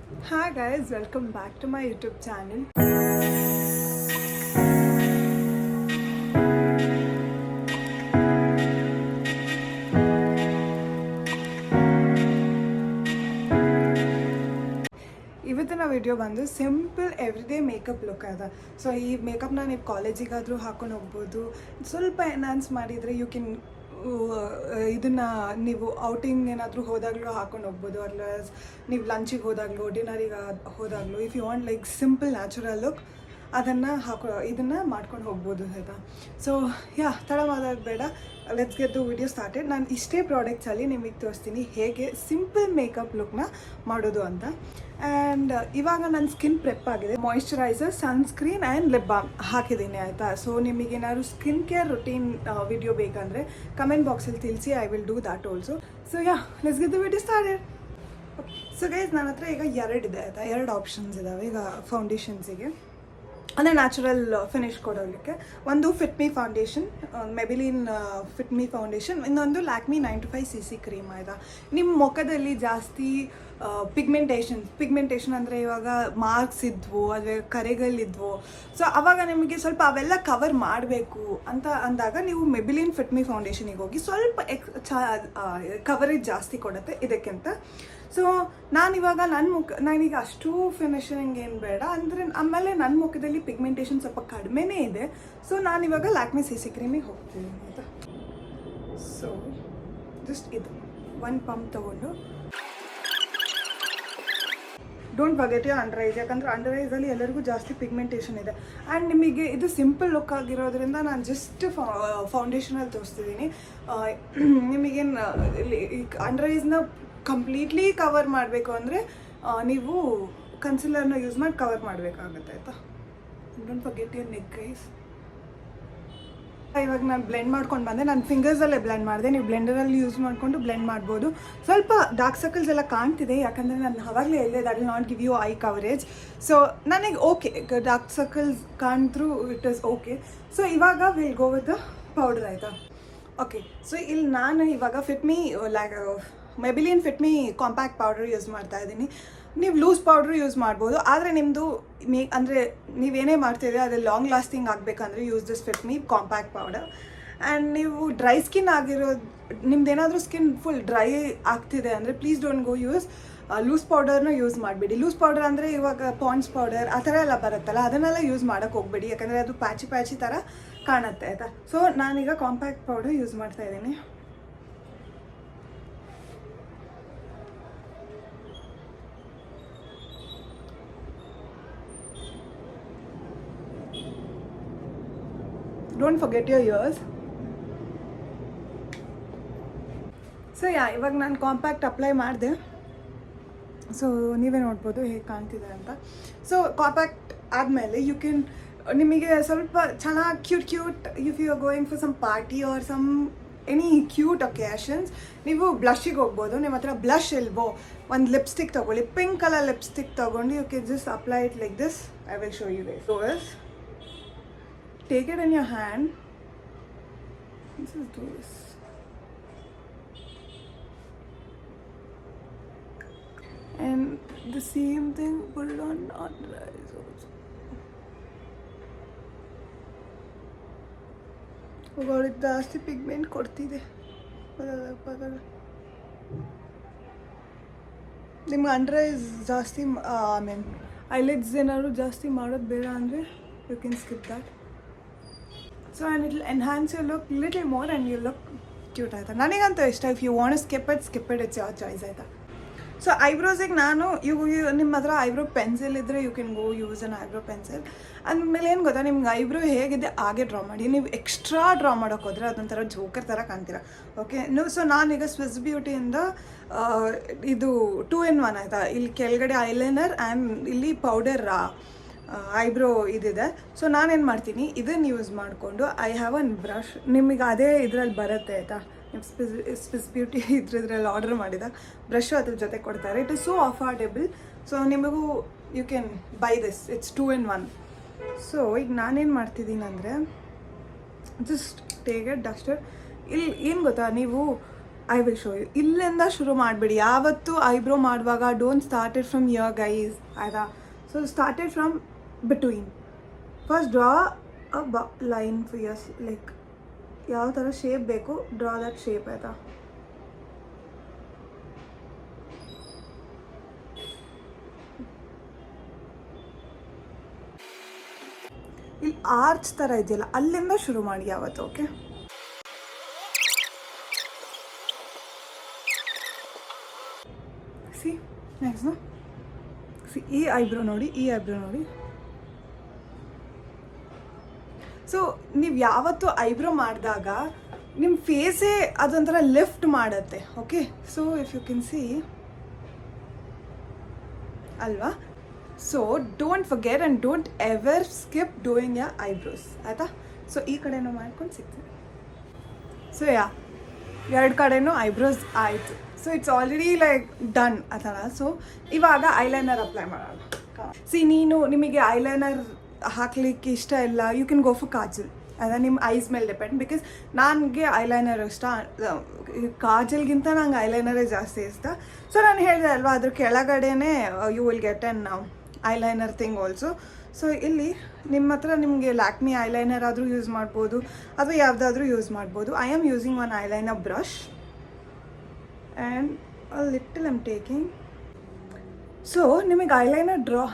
Hi guys, welcome back to my YouTube channel. ಇವತ್ತಿನ video ಬಂದು simple everyday makeup look ಅದ. So ಈ ಮೇಕಪ್ನ ನೀವು ಕಾಲೇಜಿಗಾದರೂ ಹಾಕೊಂಡು ಹೋಗ್ಬೋದು. ಸ್ವಲ್ಪ ಎನ್ಹಾನ್ಸ್ ಮಾಡಿದರೆ ಯು ಕ್ಯಾನ್ ಇದನ್ನು ನೀವು ಔಟಿಂಗ್ ಏನಾದರೂ ಹೋದಾಗಲೂ ಹಾಕೊಂಡು ಹೋಗ್ಬೋದು, ಅಲ್ಲ ನೀವು ಲಂಚಿಗೆ ಹೋದಾಗಲೂ ಡಿನ್ನರಿಗೆ ಹೋದಾಗಲೂ if you want like simple natural look ಅದನ್ನು ಇದನ್ನು ಮಾಡ್ಕೊಂಡು ಹೋಗ್ಬೋದು ಆಯಿತಾ. ಸೊ ತಡ ಮಾಡೋದು ಬೇಡ, let's get the video started. ನಾನು ಇಷ್ಟೇ ಪ್ರಾಡಕ್ಟ್ಸಲ್ಲಿ ನಿಮಗೆ ತೋರಿಸ್ತೀನಿ ಹೇಗೆ ಸಿಂಪಲ್ ಮೇಕಪ್ ಲುಕ್ನ ಮಾಡೋದು ಅಂತ. ಆ್ಯಂಡ್ ಇವಾಗ ನನ್ನ ಸ್ಕಿನ್ ಪ್ರೆಪ್ ಆಗಿದೆ. Moisturiser, sunscreen and lip balm ಹಾಕಿದ್ದೀನಿ ಆಯಿತಾ. ಸೊ ನಿಮಗೇನಾದ್ರು ಸ್ಕಿನ್ ಕೇರ್ ರುಟೀನ್ ವಿಡಿಯೋ ಬೇಕಂದರೆ ಕಮೆಂಟ್ ಬಾಕ್ಸಲ್ಲಿ ತಿಳಿಸಿ, I will do that also. So let's get the video started. So guys, ನನ್ನ ಹತ್ರ ಈಗ ಎರಡಿದೆ ಆಯಿತಾ, ಎರಡು ಆಪ್ಷನ್ಸ್ ಇದ್ದಾವೆ ಈಗ ಫೌಂಡೇಶನ್ಸಿಗೆ, ಅಂದರೆ ನ್ಯಾಚುರಲ್ ಫಿನಿಶ್ ಕೊಡೋದಕ್ಕೆ. ಒಂದು fit me foundation, Maybelline fit me foundation, ಇನ್ನೊಂದು ಲ್ಯಾಕ್ಮಿ 95cc ಕ್ರೀಮ್ ಆಯಿತಾ. ನಿಮ್ಮ ಮುಖದಲ್ಲಿ ಜಾಸ್ತಿ ಪಿಗ್ಮೆಂಟೇಷನ್ ಅಂದರೆ ಇವಾಗ ಮಾರ್ಕ್ಸ್ ಇದ್ವು, ಅದೇ ಕರೆಗಳಿದ್ವು, ಸೊ ಅವಾಗ ನಿಮಗೆ ಸ್ವಲ್ಪ ಅವೆಲ್ಲ ಕವರ್ ಮಾಡಬೇಕು ಅಂತ ಅಂದಾಗ ನೀವು ಮೆಬಿಲಿನ್ ಫಿಟ್ ಮೀ ಫೌಂಡೇಶನಿಗೆ ಹೋಗಿ ಸ್ವಲ್ಪ ಕವರೇಜ್ ಜಾಸ್ತಿ ಕೊಡುತ್ತೆ ಇದಕ್ಕಿಂತ. ಸೊ ನಾನಿವಾಗ ನಾನೀಗ ಅಷ್ಟು ಫಿನಿಶಿಂಗ್ ಏನು ಬೇಡ ಅಂದರೆ, ಆಮೇಲೆ ನನ್ನ ಮುಖದಲ್ಲಿ ಪಿಗ್ಮೆಂಟೇಷನ್ ಸ್ವಲ್ಪ ಕಡಿಮೆನೇ ಇದೆ. ಸೊ ನಾನಿವಾಗ ಲ್ಯಾಕ್ಮಿ CC ಕ್ರೀಮಿಗೆ ಹೋಗ್ತೀನಿ ಆಯಿತಾ. ಸೊ ಜಸ್ಟ್ ಇದು ಒಂದು ಪಂಪ್ ತೊಗೊಂಡು, don't forget your under ice, ಯಾಕಂದರೆ ಅಂಡರ್ ಐಸಲ್ಲಿ ಎಲ್ಲರಿಗೂ ಜಾಸ್ತಿ ಪಿಗ್ಮೆಂಟೇಷನ್ ಇದೆ. ಆ್ಯಂಡ್ ನಿಮಗೆ ಇದು ಸಿಂಪಲ್ ಲುಕ್ ಆಗಿರೋದ್ರಿಂದ ನಾನು ಜಸ್ಟ್ ಫೌಂಡೇಶನಲ್ಲಿ ತೋರಿಸ್ತಿದ್ದೀನಿ. ನಿಮಗೇನು ಅಂಡರ್ ಐಸ್ನ ಕಂಪ್ಲೀಟ್ಲಿ ಕವರ್ ಮಾಡಬೇಕು ಅಂದರೆ ನೀವು ಕನ್ಸಿಲರ್ನ ಯೂಸ್ ಮಾಡಿ ಕವರ್ ಮಾಡಬೇಕಾಗುತ್ತೆ ಆಯಿತಾ. Don't forget your neck guys. ಇವಾಗ ನಾನು ಬ್ಲೆಂಡ್ ಮಾಡ್ಕೊಂಡು ಬಂದೆ, ನಾನು ಫಿಂಗರ್ಸಲ್ಲೇ ಬ್ಲೆಂಡ್ ಮಾಡಿದೆ. ನೀವು ಬ್ಲೆಂಡರಲ್ಲಿ ಯೂಸ್ ಮಾಡಿಕೊಂಡು ಬ್ಲೆಂಡ್ ಮಾಡ್ಬೋದು. ಸ್ವಲ್ಪ ಡಾರ್ಕ್ ಸರ್ಕಲ್ಸ್ ಎಲ್ಲ ಕಾಣ್ತಿದೆ, ಯಾಕಂದರೆ ನಾನು ಅವಾಗಲೇ ಹೇಳಿದೆ that will not give you eye coverage. So ನನಗೆ ಓಕೆ, ಡಾರ್ಕ್ ಸರ್ಕಲ್ಸ್ ಕಾಣ್ತ್ರೂ ಇಟ್ ಇಸ್ ಓಕೆ. ಸೊ ಇವಾಗ will go with the powder ಆಯಿತಾ. ಓಕೆ, ಸೊ ಇಲ್ಲಿ ನಾನು ಇವಾಗ Maybelline fit me compact powder use ಮಾಡ್ತಾ ಇದ್ದೀನಿ. ನೀವು ಲೂಸ್ ಪೌಡ್ರ್ ಯೂಸ್ ಮಾಡ್ಬೋದು, ಆದರೆ ನಿಮ್ಮದು ಅಂದರೆ ನೀವೇನೇ ಮಾಡ್ತಿದ್ರೆ ಅದು ಲಾಂಗ್ ಲಾಸ್ಟಿಂಗ್ ಆಗಬೇಕಂದ್ರೆ use this fit me compact powder. And ನೀವು ಡ್ರೈ ಸ್ಕಿನ್ ಆಗಿರೋದು, ನಿಮ್ದೇನಾದರೂ ಸ್ಕಿನ್ ಫುಲ್ ಡ್ರೈ ಆಗ್ತಿದೆ ಅಂದರೆ please don't go use loose ಪೌಡರ್ನ ಯೂಸ್ ಮಾಡಿಬಿಡಿ. ಲೂಸ್ ಪೌಡರ್ ಅಂದರೆ ಇವಾಗ ಪಾಂಡ್ಸ್ ಪೌಡರ್ ಆ ಥರ ಎಲ್ಲ ಬರುತ್ತಲ್ಲ, ಅದನ್ನೆಲ್ಲ ಯೂಸ್ ಮಾಡೋಕ್ಕೆ ಹೋಗ್ಬೇಡಿ, ಯಾಕಂದರೆ ಅದು ಪ್ಯಾಚಿ ಥರ ಕಾಣುತ್ತೆ ಆಯಿತಾ. ಸೊ ನಾನೀಗ ಕಾಂಪ್ಯಾಕ್ಟ್ ಪೌಡರ್ ಯೂಸ್ ಮಾಡ್ತಾ ಇದ್ದೀನಿ. Don't forget your years. So ಇವಾಗ ನಾನು ಕಾಂಪ್ಯಾಕ್ಟ್ ಅಪ್ಲೈ ಮಾಡಿದೆ. ಸೊ ನೀವೇ ನೋಡ್ಬೋದು ಹೇಗೆ ಕಾಣ್ತಿದೆ ಅಂತ. ಸೊ ಕಾಂಪ್ಯಾಕ್ಟ್ ಆದಮೇಲೆ ಯು ಕ್ಯಾನ್, ನಿಮಗೆ ಸ್ವಲ್ಪ ಚೆನ್ನಾಗಿ cute if you are going for some party or some any cute occasions, ನೀವು ಬ್ಲಷಿಗೆ ಹೋಗ್ಬೋದು. ನಿಮ್ಮ ಹತ್ರ ಬ್ಲಷ್ ಇಲ್ವೋ, ಒಂದು ಲಿಪ್ಸ್ಟಿಕ್ ತೊಗೊಳ್ಳಿ, ಪಿಂಕ್ ಕಲರ್ ಲಿಪ್ಸ್ಟಿಕ್ ತೊಗೊಂಡು you can just apply it like this. I will show you this. So take it in your hand. Just do this. And the same thing, put it on under eyes also. ಇದು ಜಾಸ್ತಿ pigment ಕೊಡ್ತಿದೆ. ನಿಮ್ಗೆ under eyes ಜಾಸ್ತಿ I mean eyelids ಏನಾದ್ರು ಜಾಸ್ತಿ ಮಾಡೋದು ಬೇಡ ಅಂದರೆ you can skip that. So and it will enhance you look little more and you look cute ಆಯಿತಾ. ನನಗಂತೂ ಇಷ್ಟ. If you want skip it it's your choice ಆಯಿತಾ. ಸೊ ಐಬ್ರೋಸಿಗೆ ನಾನು ನಿಮ್ಮ ಹತ್ರ ಐಬ್ರೋ ಪೆನ್ಸಿಲ್ ಇದ್ದರೆ you can go use an eyebrow pencil. ಅಂದಮೇಲೆ ಏನು ಗೊತ್ತಾ, ನಿಮ್ಗೆ ಐಬ್ರೋ ಹೇಗಿದೆ ಹಾಗೆ ಡ್ರಾ ಮಾಡಿ. ನೀವು ಎಕ್ಸ್ಟ್ರಾ ಡ್ರಾ ಮಾಡೋಕೆ ಹೋದರೆ ಅದೊಂಥರ ಜೋಕರ್ ಥರ ಕಾಣ್ತೀರ. ಓಕೆ, ಸೊ ನಾನೀಗ ಸ್ವಿಸ್ ಬ್ಯೂಟಿಯಿಂದ ಇದು 2-in-1 ಆಯಿತಾ. ಇಲ್ಲಿ ಕೆಳಗಡೆ ಐಲೈನರ್ ಆ್ಯಂಡ್ ಇಲ್ಲಿ ಪೌಡರ್ ಐಬ್ರೋ ಇದಿದೆ. ಸೊ ನಾನೇನು ಮಾಡ್ತೀನಿ, ಇದನ್ನು ಯೂಸ್ ಮಾಡಿಕೊಂಡು ಐ ಹ್ಯಾವ್ ಒನ್ ಬ್ರಷ್. ನಿಮಗೆ ಅದೇ ಇದರಲ್ಲಿ ಬರುತ್ತೆ ಆಯಿತಾ. ಸ್ವಿಸ್ ಬ್ಯೂಟಿ ಇದ್ರಲ್ಲಿ ಆರ್ಡರ್ ಮಾಡಿದಾಗ ಬ್ರಷು ಅದ್ರ ಜೊತೆ ಕೊಡ್ತಾರೆ. It is so affordable. So ನಿಮಗೂ you can buy this, it's 2-in-1. So ಈಗ ನಾನೇನು ಮಾಡ್ತಿದ್ದೀನಿ ಅಂದರೆ ಜಸ್ಟ್ ಟೇಕ್ ಇಟ್ ಡಸ್ಟರ್. ಇಲ್ಲಿ ಏನು ಗೊತ್ತಾ, ನೀವು ಐ ವಿಲ್ ಶೋ ಯು. ಇಲ್ಲಿಂದ ಶುರು ಮಾಡಿಬಿಡಿ. ಯಾವತ್ತು ಐಬ್ರೋ ಮಾಡುವಾಗ don't started from your guys ಆಯಿತಾ. So started from between. First draw a line for yours, like ಯಾವ ಥರ ಶೇಪ್ ಬೇಕು ಡ್ರಾ ದಟ್ ಶೇಪ್ ಆಯಿತಾ. ಇಲ್ಲಿ ಆರ್ಚ್ ಥರ ಇದೆಯಲ್ಲ ಅಲ್ಲಿಂದ ಶುರು ಮಾಡಿ ಯಾವತ್ತು. ಓಕೆ, ಸಿ ನೆಕ್ಸ್ಟ್ ಸಿ ಈ ಐಬ್ರೋ ನೋಡಿ, ಈ ಐಬ್ರೋ ನೋಡಿ. ಸೊ ನೀವು ಯಾವತ್ತು ಐಬ್ರೋ ಮಾಡಿದಾಗ ನಿಮ್ಮ ಫೇಸೇ ಅದೊಂಥರ ಲಿಫ್ಟ್ ಮಾಡುತ್ತೆ. Okay, so if you can see ಅಲ್ವಾ. So don't forget and don't ever skip doing your eyebrows ಆಯಿತಾ. ಸೊ ಈ ಕಡೆನೂ ಮಾಡ್ಕೊಂಡು ಸಿಗ್ತೀವಿ. ಸೊ ಎರಡು ಕಡೆನೂ ಐಬ್ರೋಸ್ ಆಯಿತು. So it's already like done ಆ ಥರ. ಸೊ ಇವಾಗ ಐಲೈನರ್ ಅಪ್ಲೈ ಮಾಡೋಣ. ಸಿ ನಿಮಗೆ ಐಲೈನರ್ ಹಾಕ್ಲಿಕ್ಕೆ ಇಷ್ಟ ಇಲ್ಲ, you can go for kajal. ಅದ ನಿಮ್ಮ ಐಸ್ ಮೇಲೆ ಡಿಪೆಂಡ್. ಬಿಕಾಸ್ ನನಗೆ ಐಲೈನರ್ ಇಷ್ಟ, ಕಾಜಲ್ಗಿಂತ ನಂಗೆ ಐಲೈನರೇ ಜಾಸ್ತಿ ಇಷ್ಟ. ಸೊ ನಾನು ಹೇಳಿದೆ ಅಲ್ವಾ, ಅದ್ರ ಕೆಳಗಡೆನೇ you will get an eyeliner thing also. So ಇಲ್ಲಿ ನಿಮ್ಮ ಹತ್ರ ನಿಮಗೆ ಲ್ಯಾಕ್ಮಿ ಐಲೈನರ್ ಆದರೂ ಯೂಸ್ ಮಾಡ್ಬೋದು ಅಥವಾ ಯಾವುದಾದ್ರೂ ಯೂಸ್ ಮಾಡ್ಬೋದು. I am using one eyeliner brush and a little I'm taking. So ನಿಮಗೆ eyeliner draw,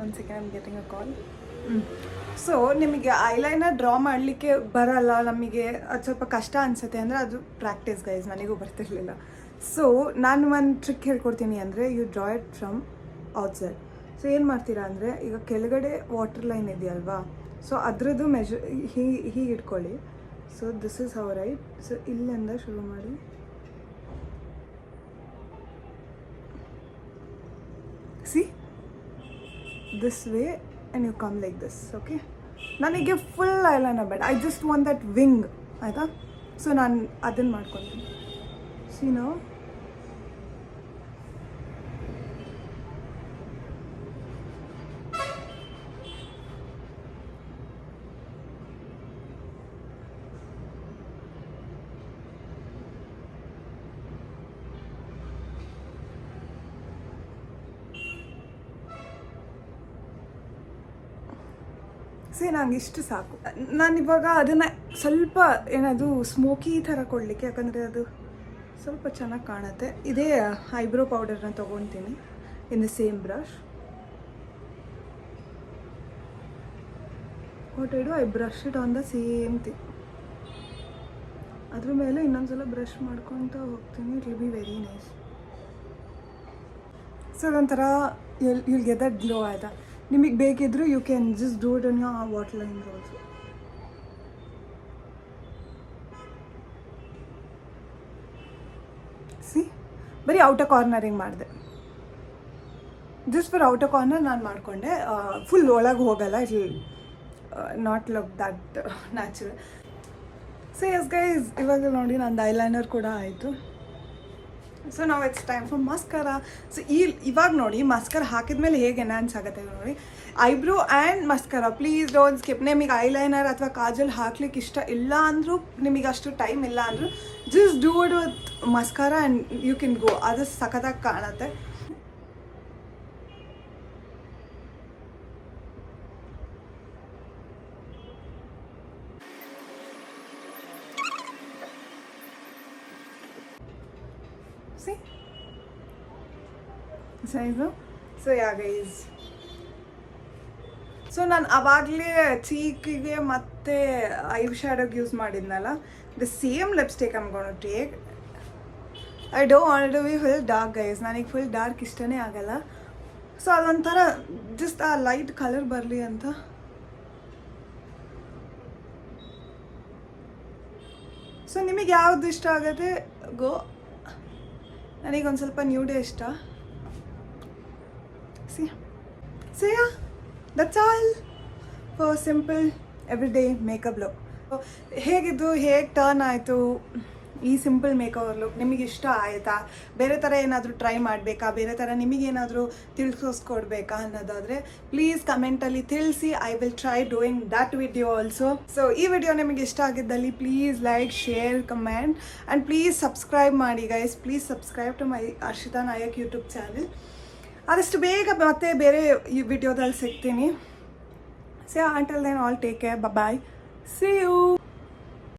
one second I'm getting a call. So ನಿಮಗೆ ಐಲೈನರ್ ಡ್ರಾ ಮಾಡಲಿಕ್ಕೆ ಬರಲ್ಲ, ನಮಗೆ ಅದು ಸ್ವಲ್ಪ ಕಷ್ಟ ಅನಿಸುತ್ತೆ ಅಂದರೆ ಅದು ಪ್ರಾಕ್ಟೀಸ್ ಗೈಸ್, ನನಗೂ ಬರ್ತಿರ್ಲಿಲ್ಲ. ಸೊ ನಾನು ಒಂದು ಟ್ರಿಕ್ ಹೇಳ್ಕೊಡ್ತೀನಿ ಅಂದರೆ you draw it from outside. So ಏನು ಮಾಡ್ತೀರಾ ಅಂದರೆ ಈಗ ಕೆಳಗಡೆ ವಾಟರ್ ಲೈನ್ ಇದೆಯಲ್ವಾ, ಸೊ ಅದರದ್ದು ಹೀಗೆ ಇಟ್ಕೊಳ್ಳಿ. So this is how right. So ಇಲ್ಲಿಂದ ಶುರು ಮಾಡಿ see this way and you come like this. Okay, ನನಗೆ ಫುಲ್ ಐಲೈನರ್ ಬೇಡ, I just want that wing ಆಯಿತಾ. ಸೊ ನಾನು ಅದನ್ನು ಮಾಡ್ಕೊತೀನಿ. ಸಿ ನಾವು ನಂಗೆ ಇಷ್ಟು ಸಾಕು. ನಾನಿವಾಗ ಅದನ್ನು ಸ್ವಲ್ಪ ಏನದು ಸ್ಮೋಕಿ ಥರ ಕೊಡಲಿಕ್ಕೆ, ಯಾಕಂದರೆ ಅದು ಸ್ವಲ್ಪ ಚೆನ್ನಾಗಿ ಕಾಣುತ್ತೆ. ಇದೇ ಐಬ್ರೋ ಪೌಡರ್ನ ತೊಗೊತೀನಿ in the same brush. What I do, I brush it on the same thing. ಅದ್ರ ಮೇಲೆ ಇನ್ನೊಂದ್ಸಲ ಬ್ರಷ್ ಮಾಡ್ಕೊತ ಹೋಗ್ತೀನಿ. It will be very nice. So ಅದೊಂಥರ ಯುಲ್ ಗೆಟ್ ದಟ್ ಗ್ಲೋ ಆಯಿತಾ. ನಿಮಗೆ ಬೇಕಿದ್ರು you can just do it on your water lines also. See ಬರೀ ಔಟರ್ ಕಾರ್ನರಿಂಗ್ ಮಾಡಿದೆ, ಜಸ್ಟ್ ಫಾರ್ ಔಟರ್ ಕಾರ್ನರ್ ನಾನು ಮಾಡಿಕೊಂಡೆ. ಫುಲ್ ಒಳಗೆ ಹೋಗಲ್ಲ, it will not look that natural. So yes guys, ಇವಾಗ ನೋಡಿ ನಂದು ಐಲೈನರ್ ಕೂಡ ಆಯಿತು. ಸೊ ನಾವು ಇಟ್ಸ್ ಟೈಮ್ ಫಾರ್ ಮಸ್ಕರ. ಸೊ ಇವಾಗ ನೋಡಿ ಮಸ್ಕರ ಹಾಕಿದ್ಮೇಲೆ ಹೇಗೆ ಎನ್ಹಾನ್ಸ್ ಆಗುತ್ತೆ ನೋಡಿ. Eyebrow and ಮಸ್ಕರ please don't skip. ನಿಮಗೆ ಐಲೈನರ್ ಅಥವಾ ಕಾಜಲ್ ಹಾಕ್ಲಿಕ್ಕೆ ಇಷ್ಟ ಇಲ್ಲ ಅಂದರೂ, ನಿಮಗೆ ಅಷ್ಟು ಟೈಮ್ ಇಲ್ಲ ಅಂದರೂ, just do it with mascara and you can go. ಅದು ಸಖತ್ತಾಗಿ ಕಾಣುತ್ತೆ. See? So yeah guys, so ನಾನು ಆವಾಗಲೇ ಚೀಕಿಗೆ ಮತ್ತು ಐ ಶ್ಯಾಡೋಗೆ ಯೂಸ್ ಮಾಡಿದ್ನಲ್ಲ, the same lipstick I'm gonna take. I don't want to be full dark guys, ನನಗೆ ಫುಲ್ ಡಾರ್ಕ್ ಇಷ್ಟನೇ ಆಗಲ್ಲ. ಸೊ ಅದೊಂಥರ ಜಸ್ಟ್ ಆ ಲೈಟ್ ಕಲರ್ ಬರಲಿ ಅಂತ. ಸೊ ನಿಮಗೆ ಯಾವುದು ಇಷ್ಟ ಆಗುತ್ತೆ ಗೋ. ನನಗೊಂದು ಸ್ವಲ್ಪ ನ್ಯೂಡೇ ಇಷ್ಟ. So yeah, that's all for simple everyday makeup look. ಹೇಗಿದ್ದು, ಹೇಗೆ ಟರ್ನ್ ಆಯಿತು, ಈ ಸಿಂಪಲ್ ಮೇಕಓವರ್ ಲುಕ್ ನಿಮಗೆ ಇಷ್ಟ ಆಯಿತಾ, ಬೇರೆ ಥರ ಏನಾದರೂ ಟ್ರೈ ಮಾಡಬೇಕಾ, ಬೇರೆ ಥರ ನಿಮಗೇನಾದರೂ ತಿಳಿಸ್ಕೊಡ್ಬೇಕಾ ಅನ್ನೋದಾದರೆ ಪ್ಲೀಸ್ ಕಮೆಂಟಲ್ಲಿ ತಿಳಿಸಿ. I will try doing that video also. So ಈ ವಿಡಿಯೋ ನಿಮಗೆ ಇಷ್ಟ ಆಗಿದ್ದಲ್ಲಿ please like, share, comment and please subscribe ಮಾಡಿ guys. Please subscribe to my Arshita Nayak YouTube channel. ಆದಷ್ಟು ಬೇಗ ಮತ್ತೆ ಬೇರೆ ಈ ವಿಡಿಯೋದಲ್ಲಿ ಸಿಗ್ತೀನಿ. So until then all take care, bye bye, see you.